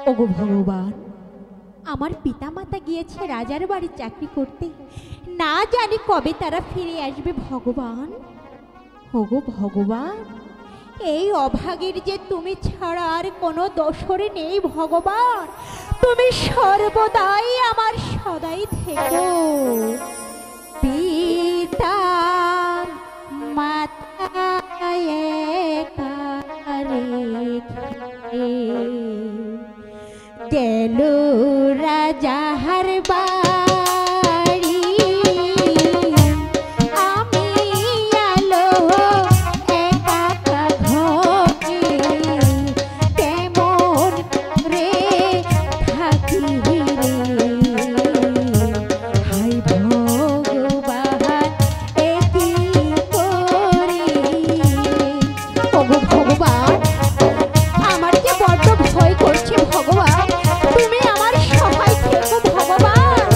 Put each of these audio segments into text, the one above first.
ওগো ভগবান, আমার পিতামাতা গিয়েছে রাজার বাড়ি চাকরি করতে, না জানি কবে তারা ফিরে আসবে ভগবান। ওগো ভগবান, এই অভাগীর যে তুমি ছাড়া আর কোনো দোসরে নেই ভগবান, তুমি সর্বদাই আমার সদাই থেকো। পিতা মাতায় গেল রাজার বাড়ি, আমি আলো একা ঘরে, কেমন রে থাকি রে, হাই ভগবান এ কি করি। ওগো ভগবান, আমার যে বড্ড ভয় করছে ভগবান, তুমি আমার সহায় থেকো ভগবান।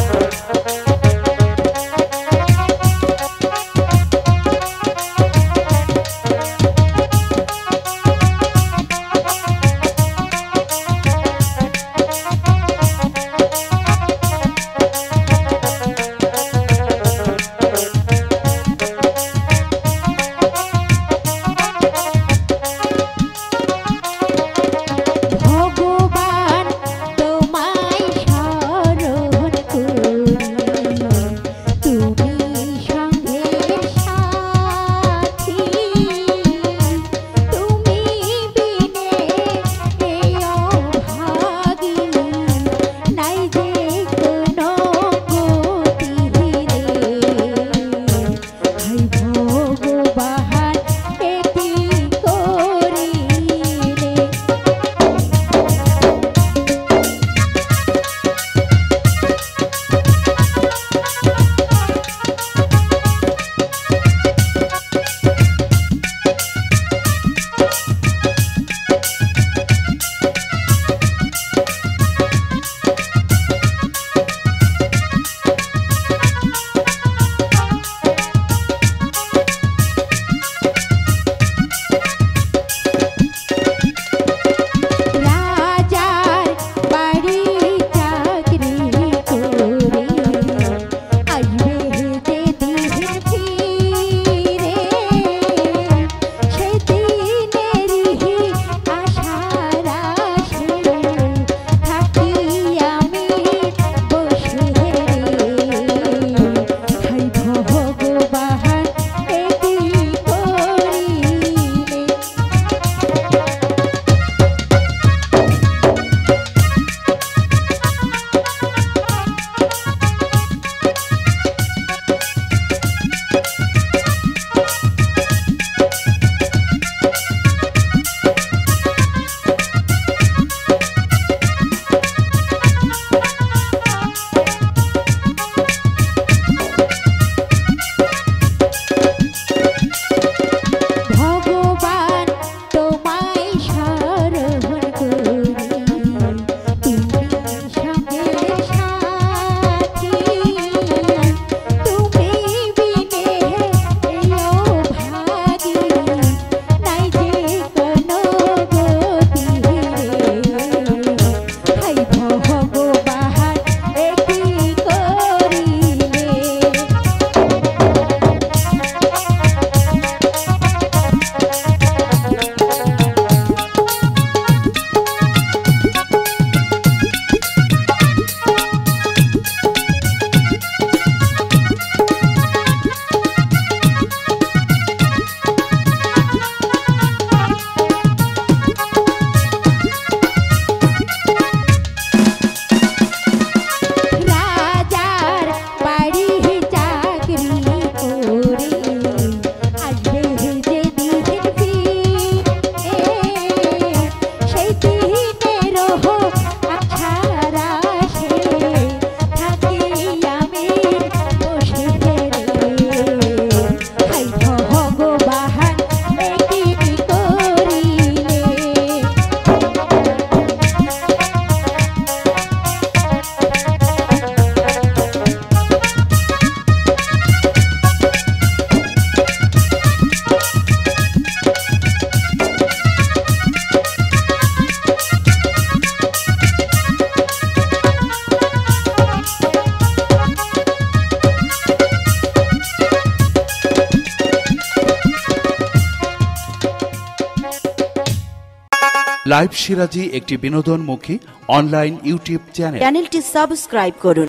লাইভ সিরাজি একটি বিনোদনমুখী অনলাইন ইউটিউব চ্যানেল। চ্যানেলটি সাবস্ক্রাইব করুন।